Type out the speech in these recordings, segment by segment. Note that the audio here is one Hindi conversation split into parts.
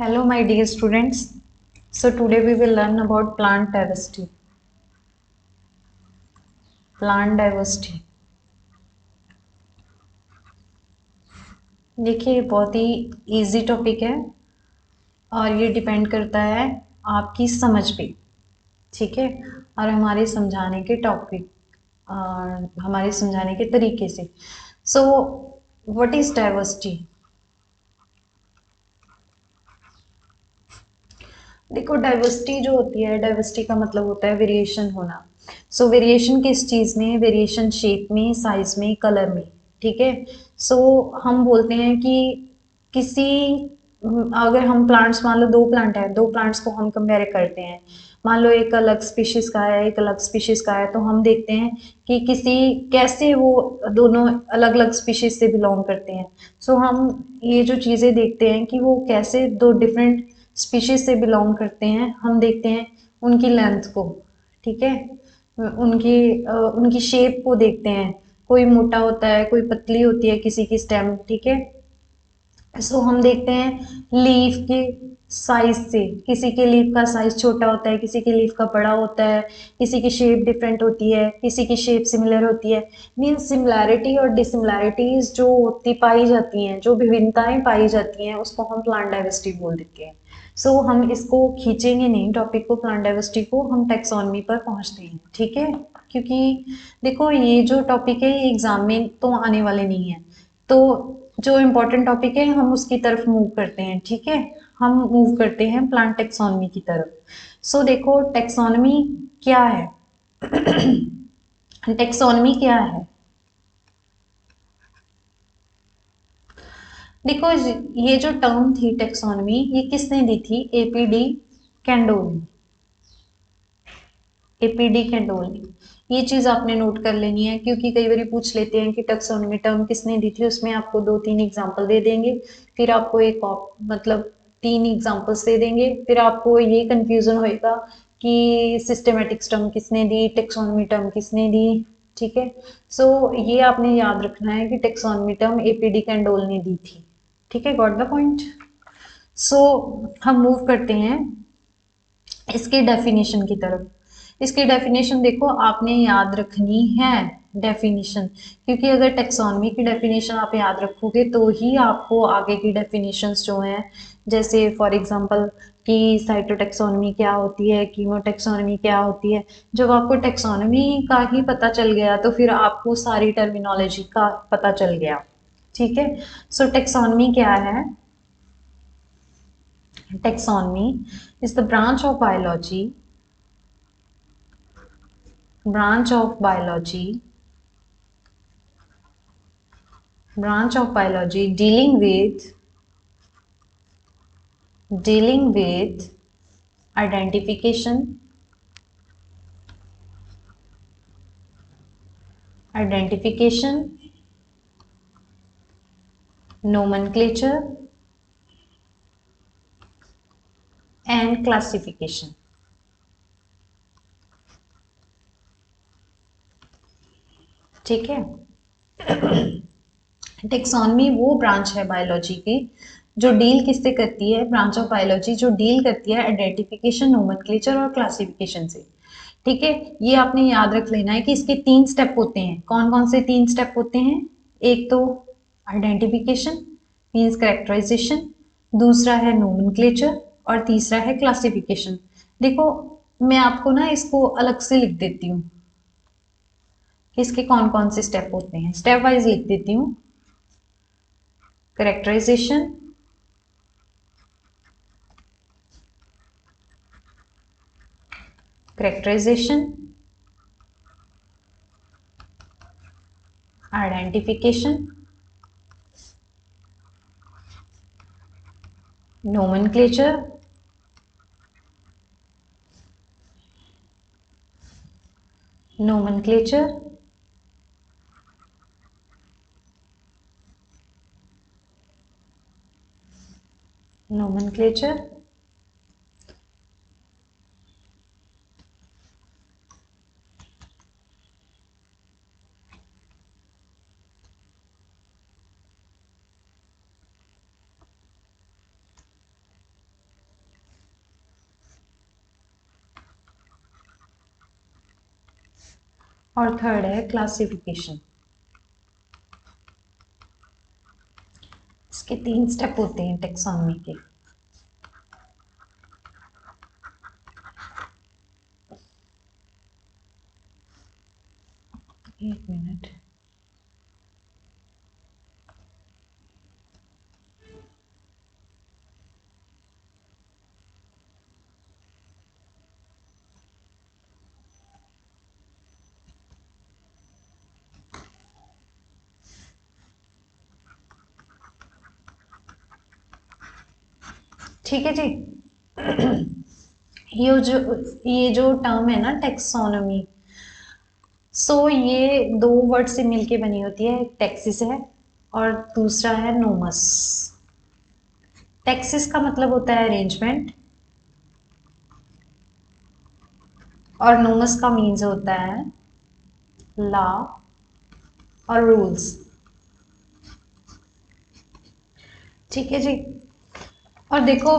Hello, my dear students. So today we will learn about plant diversity. Plant diversity. देखिए ये बहुत ही इजी टॉपिक है और ये डिपेंड करता है आपकी समझ पे, ठीक है, और हमारे समझाने के टॉपिक हमारे समझाने के तरीके से। So what is diversity? देखो डाइवर्सिटी जो होती है, डाइवर्सिटी का मतलब होता है वेरिएशन होना। सो वेरिएशन किस चीज़ में? वेरिएशन शेप में, साइज में, कलर में, ठीक है। सो हम बोलते हैं कि किसी अगर हम प्लांट्स, मान लो दो प्लांट है, दो प्लांट्स को हम कंपेयर करते हैं, मान लो एक अलग स्पीशीज का है, एक अलग स्पीशीज का है, तो हम देखते हैं कि किसी कैसे वो दोनों अलग अलग स्पीशीज से बिलोंग करते हैं। सो हम ये जो चीज़ें देखते हैं कि वो कैसे दो डिफरेंट स्पीशीज से बिलोंग करते हैं, हम देखते हैं उनकी लेंथ को, ठीक है, उनकी शेप को देखते हैं। कोई मोटा होता है, कोई पतली होती है किसी की स्टेम, ठीक है। सो हम देखते हैं लीफ के साइज से, किसी के लीफ का साइज छोटा होता है, किसी के लीफ का बड़ा होता है, किसी की शेप डिफरेंट होती है, किसी की शेप सिमिलर होती है। मीन्स सिमिलैरिटी और डिसिमिलैरिटीज जो होती पाई जाती हैं, जो विभिन्नताएं पाई जाती हैं, उसको हम प्लांट डाइवर्सिटी बोल देते हैं। सो हम इसको खींचेंगे नहीं टॉपिक को, प्लांट डाइवर्सिटी को, हम टेक्सोनमी पर पहुंचते हैं, ठीक है। क्योंकि देखो ये जो टॉपिक है ये एग्जाम में तो आने वाले नहीं है, तो जो इम्पोर्टेंट टॉपिक है हम उसकी तरफ मूव करते हैं, ठीक है। हम मूव करते हैं प्लांट टेक्सोनमी की तरफ। सो देखो टेक्सोनमी क्या है? टेक्सोनमी क्या है? देखो ये जो टर्म थी टेक्सोनमी, ये किसने दी थी? एपीडी कैंडोल ने। एपीडी कैंडोल ने। ये चीज आपने नोट कर लेनी है, क्योंकि कई बार पूछ लेते हैं कि टेक्सोनमी टर्म किसने दी थी, उसमें आपको दो तीन एग्जांपल दे देंगे, फिर आपको मतलब तीन एग्जांपल्स दे देंगे, फिर आपको ये कंफ्यूजन होएगा कि सिस्टेमेटिक टर्म किसने दी, टेक्सोनमी टर्म किसने दी, ठीक है। सो ये आपने याद रखना है कि टेक्सोनमी टर्म एपीडी कैंडोल ने दी थी, ठीक है। Got the point? सो हम मूव करते हैं इसके डेफिनेशन की तरफ। इसकी डेफिनेशन देखो आपने याद रखनी है, डेफिनेशन, क्योंकि अगर टेक्सोनमी की डेफिनेशन आप याद रखोगे तो ही आपको आगे की डेफिनेशंस जो हैं, जैसे फॉर एग्जांपल कि साइटोटेक्सोनमी क्या होती है, कीमोटेक्सोनमी क्या होती है, जब आपको टेक्सोनमी का ही पता चल गया तो फिर आपको सारी टर्मिनोलॉजी का पता चल गया, ठीक है। सो टेक्सोनमी क्या है? Taxonomy is the branch of biology, dealing with identification, identification, nomenclature, and classification, ठीक है। टेक्सोनमी वो ब्रांच है बायोलॉजी की जो डील किससे करती है, ब्रांच ऑफ बायोलॉजी जो डील करती है आइडेंटिफिकेशन, नोमेनक्लेचर और क्लासिफिकेशन से, ठीक है। ये आपने याद रख लेना है कि इसके तीन स्टेप होते हैं। कौन कौन से तीन स्टेप होते हैं? एक तो आइडेंटिफिकेशन मीन्स कैरेक्टराइजेशन, दूसरा है नोमेनक्लेचर और तीसरा है क्लासिफिकेशन। देखो मैं आपको ना इसको अलग से लिख देती हूँ कि इसके कौन कौन से स्टेप होते हैं, स्टेप वाइज लिख देती हूँ। Characterization, characterization, identification, nomenclature, nomenclature, nomenclature, और थर्ड है क्लासिफिकेशन। इसके 3 स्टेप होते हैं टेक्सोनॉमी के। एक मिनट। ठीक है जी। ये जो टर्म है ना टेक्सोनोमी, सो ये 2 वर्ड से मिलके बनी होती है। एक टेक्सिस है और दूसरा है नोमस। टेक्सिस का मतलब होता है अरेंजमेंट और नोमस का मीन्स होता है लॉ और रूल्स। ठीक है जी। और देखो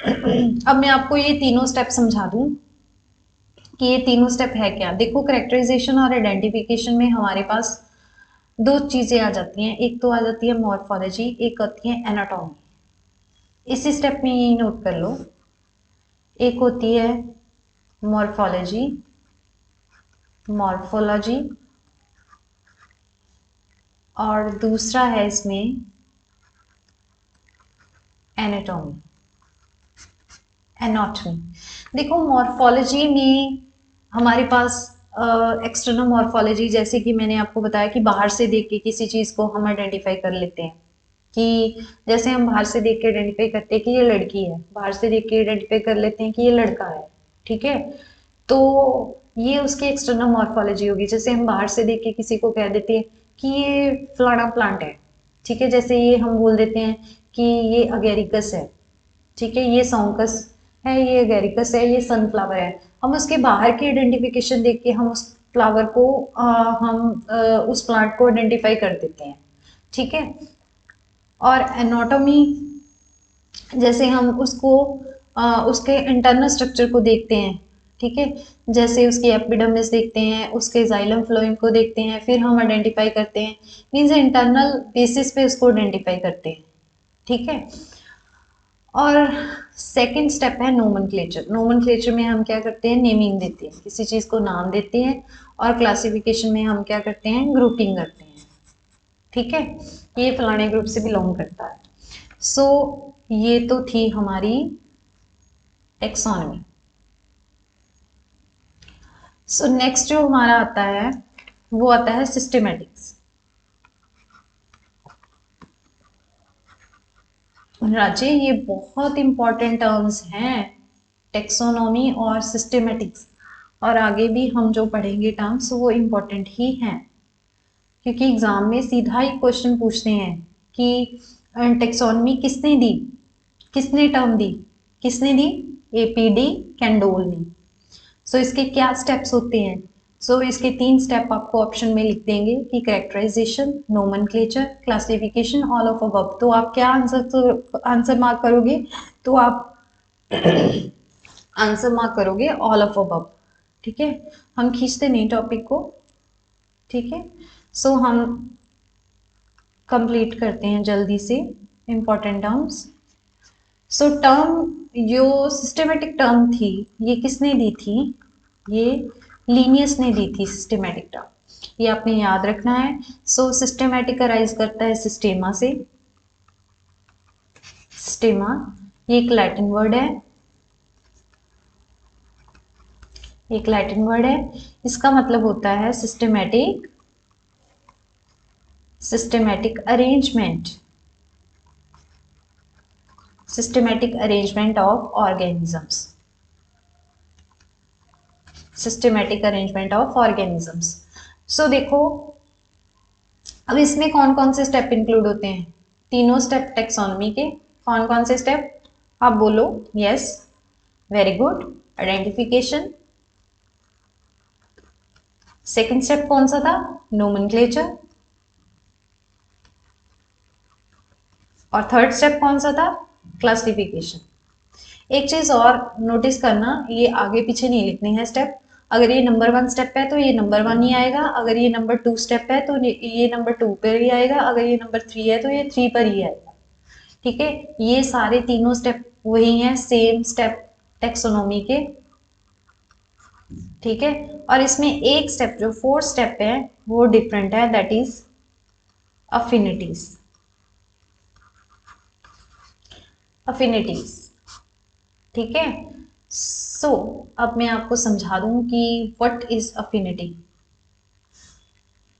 अब मैं आपको ये तीनों स्टेप समझा दूं कि ये तीनों स्टेप है क्या। देखो करेक्टराइजेशन और आइडेंटिफिकेशन में हमारे पास 2 चीजें आ जाती हैं। एक तो आ जाती है मॉर्फोलॉजी, एक आती है एनाटॉमी। इसी स्टेप में यही नोट कर लो। एक होती है मॉर्फोलॉजी, मॉर्फोलॉजी, और दूसरा है इसमें एनाटॉमी, एनाटॉमी। देखो मॉर्फोलॉजी में हमारे पास एक्सटर्नल मॉर्फोलॉजी, जैसे कि मैंने आपको बताया कि बाहर से देख के किसी चीज को हम आइडेंटिफाई कर लेते हैं। कि जैसे हम बाहर से देख के आइडेंटिफाई करते हैं कि ये लड़की है, बाहर से देख के आइडेंटिफाई कर लेते हैं कि ये लड़का है। ठीक है, तो ये उसकी एक्सटर्नल मॉर्फोलॉजी होगी। जैसे हम बाहर से देख के किसी को कह देते हैं कि ये फलाना प्लांट है। ठीक है, जैसे ये हम बोल देते हैं कि ये अगेरिकस है। ठीक है, ये सॉन्कस है, ये एगेरिकस है, ये सनफ्लावर है। हम उसके बाहर की आइडेंटिफिकेशन देख के हम उस फ्लावर को उस प्लांट को आइडेंटिफाई कर देते हैं। ठीक है, और एनाटॉमी जैसे हम उसको उसके इंटरनल स्ट्रक्चर को देखते हैं। ठीक है, जैसे उसकी एपिडर्मिस देखते हैं, उसके जाइलम फ्लोएम को देखते हैं, फिर हम आइडेंटिफाई करते हैं। मीन्स इंटरनल बेसिस पे उसको आइडेंटिफाई करते हैं। ठीक है, और सेकंड स्टेप है नोमेनक्लेचर। नोमेनक्लेचर में हम क्या करते हैं, नेमिंग देते हैं, किसी चीज को नाम देते हैं। और क्लासिफिकेशन में हम क्या करते हैं, ग्रुपिंग करते हैं। ठीक है, ये फलाने ग्रुप से बिलोंग करता है। सो ये तो थी हमारी टेक्सोनॉमी। सो नेक्स्ट जो हमारा आता है वो आता है सिस्टेमेटिक्स। राजे ये बहुत इंपॉर्टेंट टर्म्स हैं, टेक्सोनॉमी और सिस्टेमेटिक्स। और आगे भी हम जो पढ़ेंगे टर्म्स वो इंपॉर्टेंट ही हैं, क्योंकि एग्जाम में सीधा ही क्वेश्चन पूछते हैं कि टेक्सोनॉमी किसने दी, किसने टर्म दी, किसने दी, एपीडी कैंडोल ने। सो इसके क्या स्टेप्स होते हैं। इसके 3 स्टेप आपको ऑप्शन में लिख देंगे कि characterization, nomenclature, classification, all of above. तो आप क्या आंसर मार्क करोगे, तो आप आंसर मार्क करोगे ऑल ऑफ अबव। ठीक है, हम खींचते नहीं टॉपिक को। ठीक है, हम कंप्लीट करते हैं जल्दी से इंपॉर्टेंट टर्म्स। टर्म जो सिस्टेमेटिक टर्म थी ये किसने दी थी, ये लीनियस ने दी थी सिस्टेमेटिक टर्म। ये आपने याद रखना है। सिस्टेमेटिक अराइज करता है सिस्टेमा से। सिस्टेमा ये एक लैटिन वर्ड है, एक लैटिन वर्ड है। इसका मतलब होता है systematic, systematic arrangement, systematic arrangement of organisms, systematic arrangement of organisms. देखो अब इसमें कौन कौन से स्टेप इंक्लूड होते हैं, तीनों स्टेप टेक्सोनॉमी के। कौन कौन से स्टेप, आप बोलो। Yes, very good. Identification. Second step कौन सा था, नोमेनक्लेचर। और थर्ड स्टेप कौन सा था, क्लासिफिकेशन। एक चीज और नोटिस करना, ये आगे पीछे नहीं लिखने हैं स्टेप, अगर ये नंबर 1 स्टेप है तो ये नंबर 1 ही आएगा, अगर ये नंबर 2 स्टेप है तो ये नंबर 2 पर ही आएगा, अगर ये नंबर 3 है तो ये 3 पर ही आएगा। ठीक है, ये सारे तीनों स्टेप वही हैं, सेम स्टेप टेक्सोनॉमी के। ठीक है, और इसमें एक स्टेप जो 4th स्टेप है वो डिफरेंट है, दैट इज अफिनिटीज। अफिनिटीज, ठीक है। सो अब मैं आपको समझा दूं कि what is affinity.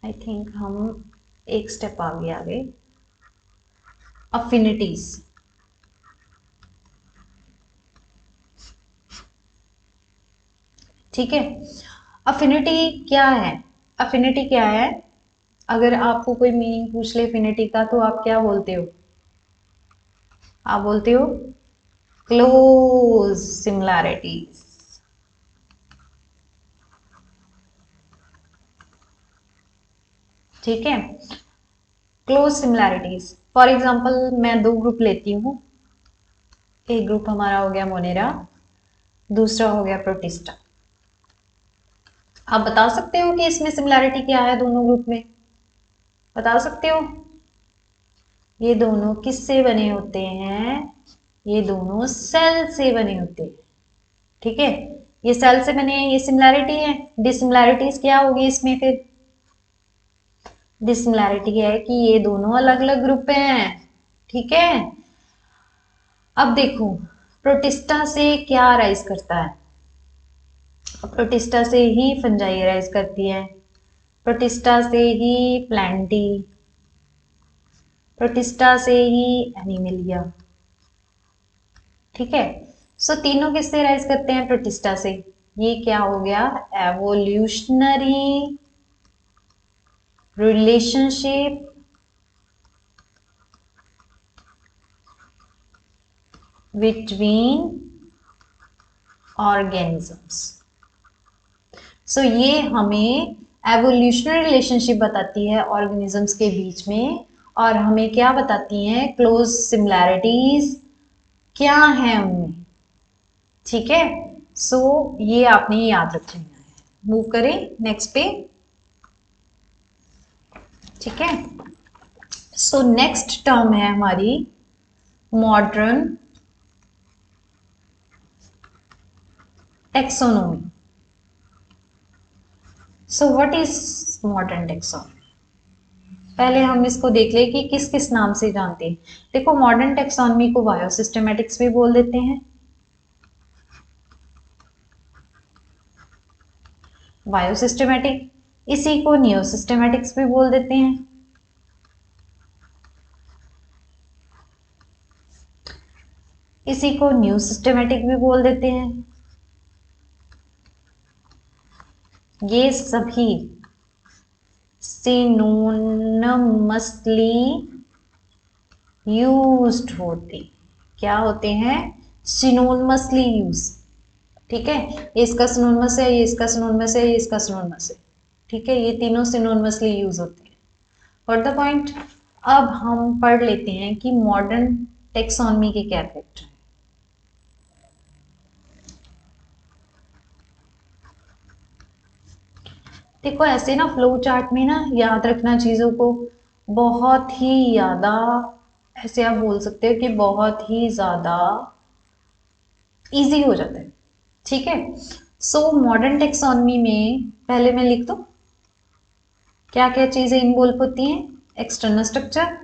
I think हम एक स्टेप आगे आ गए। अफिनिटीज, ठीक है। अफिनिटी क्या है? अफिनिटी क्या है? अगर आपको कोई मीनिंग पूछ ले अफिनिटी का तो आप क्या बोलते हो? आप बोलते हो क्लोज सिमिलैरिटीज। ठीक है, क्लोज सिमिलैरिटीज। फॉर एग्जांपल मैं दो ग्रुप लेती हूँ, एक ग्रुप हमारा हो गया मोनेरा, दूसरा हो गया प्रोटिस्टा। आप बता सकते हो कि इसमें सिमिलैरिटी क्या है दोनों ग्रुप में? बता सकते हो? ये दोनों किससे बने होते हैं? ये दोनों सेल से बने होते हैं। ठीक है, ये सेल से बने हैं, ये सिमिलैरिटी है। डिसिमिलैरिटीज क्या होगी इसमें फिर? डिसिमिलैरिटी है कि ये दोनों अलग अलग ग्रुप हैं। ठीक है, अब देखो प्रोटिस्टा से क्या राइज करता है? प्रोटिस्टा से ही फंजाई राइज करती है, प्रोटिस्टा से ही प्लांटी, प्रोटिस्टा से ही एनिमिलिया। ठीक है, सो तीनों किससे राइज करते हैं? प्रोटिस्टा से। ये क्या हो गया? Evolutionary relationship between organisms. So ये हमें एवोल्यूशनरी रिलेशनशिप बताती है ऑर्गेनिजम्स के बीच में, और हमें क्या बताती हैं? क्लोज सिमिलैरिटीज क्या है उनमें। ठीक है, सो ये आपने याद रखना है। मूव करें नेक्स्ट पे। ठीक है, सो नेक्स्ट टर्म है हमारी modern taxonomy. So what is modern taxonomy? पहले हम इसको देख ले कि किस किस नाम से जानते हैं। देखो मॉडर्न टेक्सोनोमी को बायोसिस्टेमेटिक्स भी बोल देते हैं, बायोसिस्टेमेटिक, इसी को नियोसिस्टेमेटिक्स भी बोल देते हैं। इसी को न्यू सिस्टेमेटिक भी बोल देते हैं। ये सभी सिनोनिमसली यूज्ड होते। क्या होते हैं? Synonymously use. ठीक है, ये इसका सिनोनिमस है, ये इसका सिनोनिमस है, ये इसका सिनोनिमस है। ठीक है, ये तीनों सिनोनिमसली यूज होते हैं। What the point? अब हम पढ़ लेते हैं कि मॉडर्न टेक्सोनमी के क्या फैक्टर हैं। देखो ऐसे ना फ्लो चार्ट में ना याद रखना चीजों को बहुत ही ज्यादा, ऐसे आप बोल सकते हो कि बहुत ही ज्यादा इजी हो जाता है। ठीक है, सो मॉडर्न टेक्सोनमी में पहले मैं लिख दूं क्या क्या चीजें इन्वॉल्व होती हैं। एक्सटर्नल स्ट्रक्चर,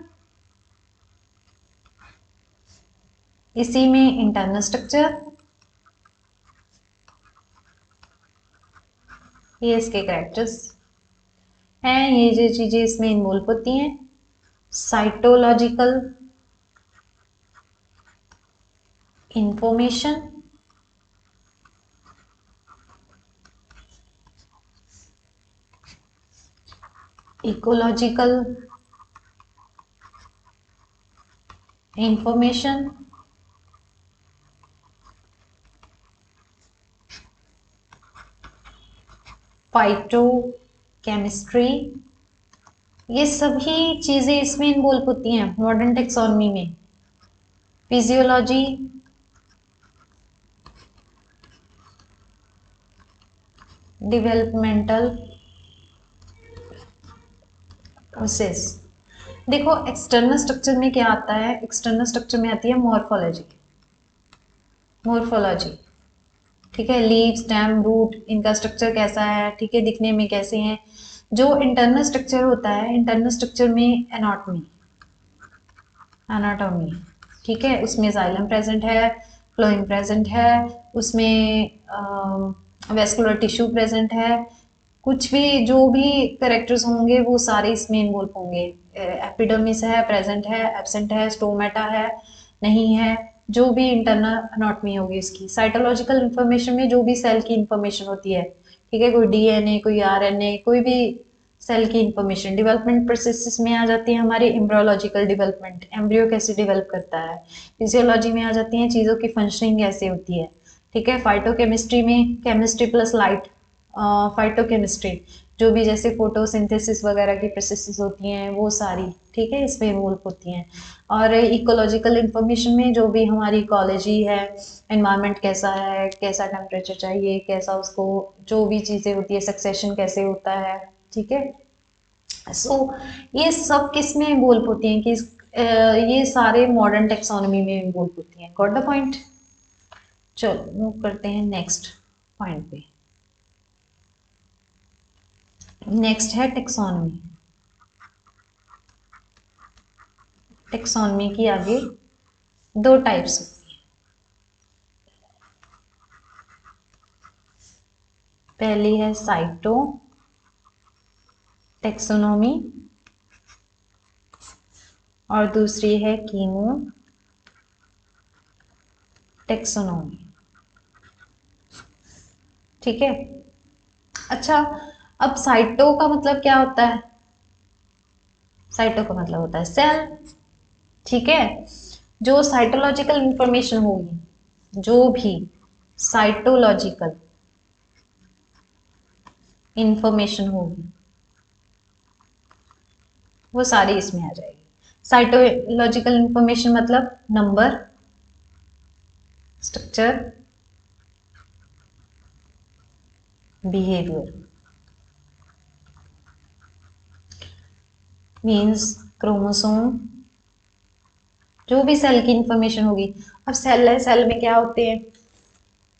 इसी में इंटरनल स्ट्रक्चर, ये इसके कैरेक्टर्स हैं, ये जो चीजें इसमें इन्वॉल्व होती हैं। Cytological information, ecological information, phyto chemistry, ये सभी चीजें इसमें इन्वॉल्व होती हैं मॉडर्न टेक्सोनमी में। Physiology, developmental process. देखो एक्सटर्नल स्ट्रक्चर में क्या आता है, एक्सटर्नल स्ट्रक्चर में आती है मॉर्फोलॉजी। मॉर्फोलॉजी, ठीक है, लीव, स्टेम, रूट, इनका स्ट्रक्चर कैसा है, ठीक है, दिखने में कैसे हैं। जो इंटरनल स्ट्रक्चर होता है, इंटरनल स्ट्रक्चर में एनाटॉमी, एनाटॉमी, ठीक है, उसमें जाइलम प्रेजेंट है, फ्लोएम प्रेजेंट है, उसमें वेस्कुलर टिश्यू प्रेजेंट है, कुछ भी जो भी करेक्टर्स होंगे वो सारे इसमें इन्वॉल्व होंगे। एपिडर्मिस है, प्रेजेंट है, एब्सेंट है, स्टोमेटा है, नहीं है, जो भी इंटरनल अनाटॉमी होगी इसकी। साइटोलॉजिकल इंफॉर्मेशन में जो भी सेल की इंफॉर्मेशन होती है, ठीक है, कोई डीएनए, कोई आरएनए, कोई भी सेल की इंफॉर्मेशन। डेवलपमेंट प्रोसेसेस में आ जाती है हमारी एम्ब्रियोलॉजिकल डेवलपमेंट, एम्ब्रियो कैसे डेवलप करता है। फिजियोलॉजी में आ जाती हैं चीज़ों की फंक्शनिंग कैसे होती है, ठीक है। फाइटोकेमिस्ट्री में केमिस्ट्री प्लस लाइट, फाइटोकेमिस्ट्री, जो भी जैसे फोटोसिंथेसिस वगैरह की प्रोसेसेस होती हैं वो सारी, ठीक है, इसमें इन्वॉल्व होती हैं। और इकोलॉजिकल इंफॉर्मेशन में जो भी हमारी इकोलॉजी है, एनवायरनमेंट कैसा है, कैसा टेम्परेचर चाहिए, कैसा उसको, जो भी चीज़ें होती है, सक्सेशन कैसे होता है, ठीक है। सो ये सब किस में इन्वॉल्व होती हैं कि ये सारे मॉडर्न टेक्सोनॉमी में इन्वॉल्व होती हैं। Got the point. चलो मूव करते हैं नेक्स्ट पॉइंट पे। नेक्स्ट है टेक्सोनॉमी। टेक्सोनॉमी की आगे दो टाइप्स होती हैं। पहली है साइटो टेक्सोनॉमी और दूसरी है कीमो टेक्सोनॉमी, ठीक है। अच्छा, अब साइटो का मतलब क्या होता है? साइटो का मतलब होता है सेल, ठीक है। जो साइटोलॉजिकल इंफॉर्मेशन होगी, जो भी साइटोलॉजिकल इंफॉर्मेशन होगी वो सारी इसमें आ जाएगी। साइटोलॉजिकल इंफॉर्मेशन मतलब number, structure, behaviour, means chromosome, जो भी सेल की इंफॉर्मेशन होगी। अब सेल है, सेल में क्या होते हैं?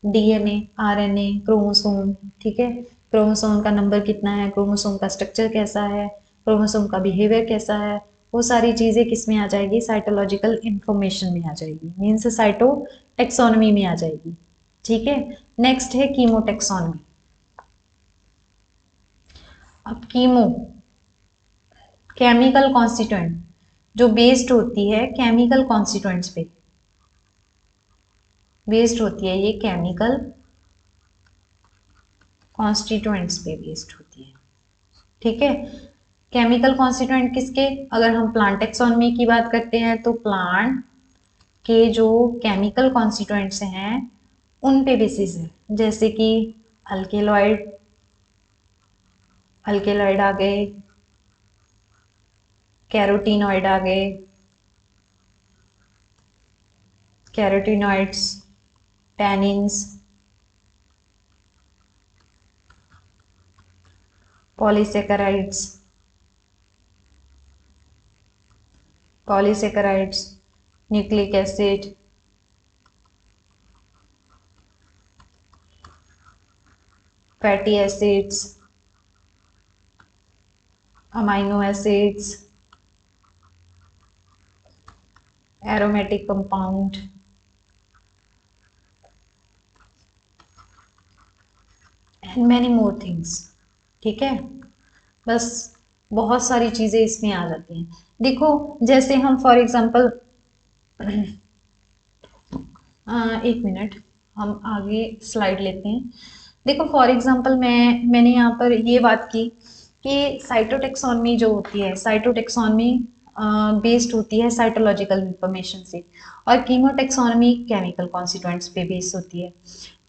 डीएनए, आरएनए, क्रोमोसोम, ठीक है। क्रोमोसोम का नंबर कितना है, क्रोमोसोम का स्ट्रक्चर कैसा है, क्रोमोसोम का बिहेवियर कैसा है, वो सारी चीजें किस में आ जाएगी? साइटोलॉजिकल इंफॉर्मेशन में आ जाएगी, मीन्स साइटो टेक्सोनॉमी में आ जाएगी, ठीक है। नेक्स्ट है कीमोटेक्सोनॉमी। अब कीमो, केमिकल कॉन्स्टिट्यूएंट, जो बेस्ड होती है केमिकल कॉन्स्टिट्यूएंट्स पे, बेस्ड होती है ये केमिकल कॉन्स्टिट्यूएंट्स पे बेस्ड होती है, ठीक है। केमिकल कॉन्स्टिट्यूएंट किसके? अगर हम प्लांट टेक्सोनॉमी की बात करते हैं तो प्लांट के जो केमिकल कॉन्स्टिट्यूएंट्स हैं उन पे बेसिस है, जैसे कि अल्केलॉइड, अल्केलॉइड आ गए, कैरोटीनॉइड आ गए, carotenoids, tannins, polysaccharides, polysaccharides, nucleic acid, fatty acids, amino acids, aromatic compound and many more things, ठीक है। बस बहुत सारी चीजें इसमें आ जाती हैं। देखो जैसे हम फॉर एग्जांपल, एक मिनट, हम आगे स्लाइड लेते हैं। देखो फॉर एग्जांपल मैंने यहाँ पर ये बात की कि साइटोटेक्सोनमी जो होती है, साइटोटेक्सोनमी बेस्ड होती है साइटोलॉजिकल इंफॉर्मेशन से, और कीमोटेक्सोनमी केमिकल कॉन्स्टिट्यूएंट्स पे बेस्ड होती है,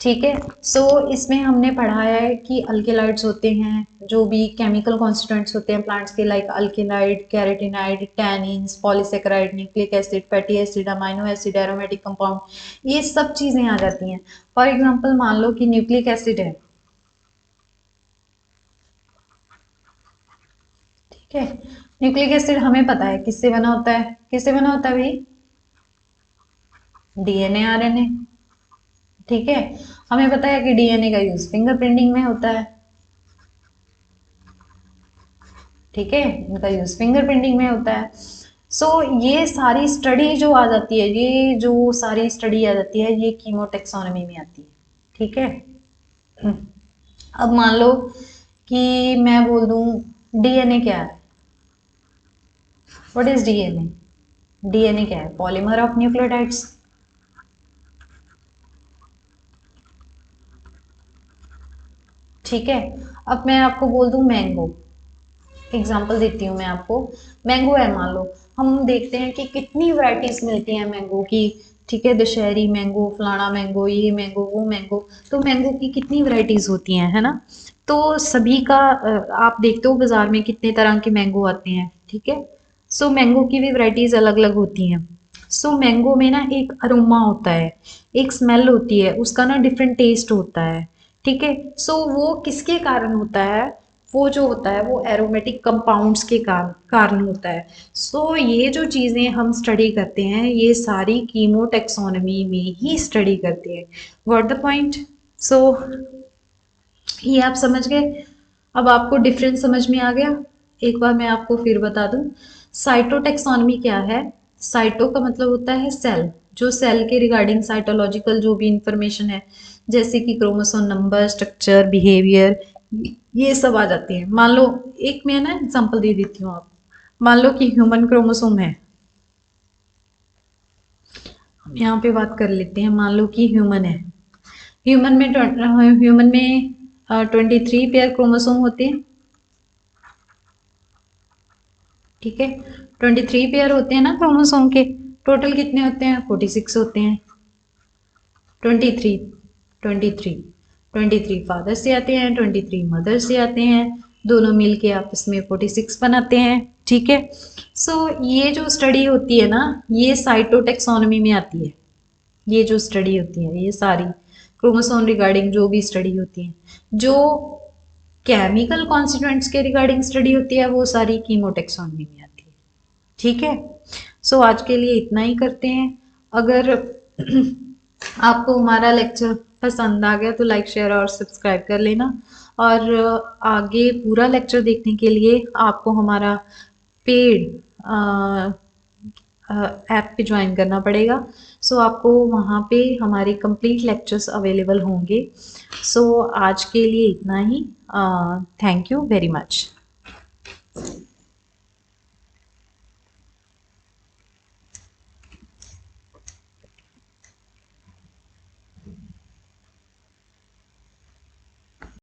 ठीक है। सो इसमें हमने पढ़ा है कि अल्केलाइड्स होते हैं, जो भी केमिकल कॉन्स्टिट्यूएंट्स होते हैं प्लांट्स के, like alkaloid, carotenoid, tannins, polysaccharide, nucleic acid, fatty acid, amino acid, aromatic compound, ये सब चीजें आ जाती हैं। फॉर एग्जांपल मान लो कि न्यूक्लिक एसिड है, ठीक है। न्यूक्लिक एसिड हमें पता है किससे बना होता है, किससे बना होता है भाई, डीएनए आरएनए। ठीक है, हमें पता है कि डीएनए का यूज फिंगरप्रिंटिंग में होता है। ठीक है, इनका यूज फिंगरप्रिंटिंग में होता है। सो ये सारी स्टडी जो आ जाती है, ये जो सारी स्टडी आ जाती है, ये कीमोटेक्सोनॉमी में आती है। ठीक है। अब मान लो कि मैं बोल दूं डीएनए क्या है, व्हाट इज डीएनए। डीएनए क्या है, पॉलीमर ऑफ न्यूक्लियोटाइड्स। ठीक है। अब मैं आपको बोल दूं मैंगो, एग्जाम्पल देती हूँ मैं आपको। मैंगो है मान लो, हम देखते हैं कि कितनी वैरायटीज मिलती हैं मैंगो की। ठीक है, दशहरी मैंगो, फलाना मैंगो, ये मैंगो, वो मैंगो। तो मैंगो की कितनी वैरायटीज होती हैं, है ना। तो सभी का आप देखते हो बाजार में कितने तरह के मैंगो आते हैं। ठीक है। सो मैंगो की भी वैरायटीज अलग अलग होती हैं। सो मैंगो में ना एक अरोमा होता है, एक स्मेल होती है, उसका ना डिफरेंट टेस्ट होता है। ठीक है। सो वो किसके कारण होता है, वो जो होता है वो एरोमेटिक कंपाउंड्स के कारण होता है। सो ये जो चीज़ें हम स्टडी करते हैं ये सारी कीमोटेक्सोनमी में ही स्टडी करते हैं। Got the point. सो ये आप समझ गए। अब आपको डिफरेंस समझ में आ गया। एक बार मैं आपको फिर बता दूं, साइटोटेक्सोनमी क्या है। साइटो का मतलब होता है सेल, जो सेल के रिगार्डिंग साइटोलॉजिकल जो भी इंफॉर्मेशन है, जैसे कि क्रोमोसोम नंबर, स्ट्रक्चर, बिहेवियर, ये सब आ जाती है। मान लो एक मैं ना एग्जांपल दे देती हूँ आप। मान लो कि ह्यूमन क्रोमोसोम है, हम यहाँ पे बात कर लेते हैं। मान लो कि ह्यूमन है, ह्यूमन में 23 पेयर क्रोमोसोम होते हैं। ठीक है, 23 पेयर होते हैं ना क्रोमोसोम के। टोटल कितने होते हैं, 46 होते हैं। 23, 23, 23 फादर से आते हैं, 23 मदर से आते हैं, दोनों मिलके आपस में 46 बनाते हैं। ठीक है। सो ये जो स्टडी होती है ना, ये साइटोटेक्सोनमी में आती है। ये जो स्टडी होती है ये सारी क्रोमोसोम रिगार्डिंग जो भी स्टडी होती है, जो केमिकल कॉन्स्टिट्यूएंट्स के रिगार्डिंग स्टडी होती है, वो सारी कीमोटेक्सोनमी में आती है। ठीक है। सो आज के लिए इतना ही करते हैं। अगर आपको हमारा लेक्चर पसंद आ गया तो लाइक, शेयर और सब्सक्राइब कर लेना। और आगे पूरा लेक्चर देखने के लिए आपको हमारा पेड ऐप पे ज्वाइन करना पड़ेगा। सो आपको वहाँ पे हमारे कंप्लीट लेक्चर्स अवेलेबल होंगे। सो आज के लिए इतना ही। Thank you very much.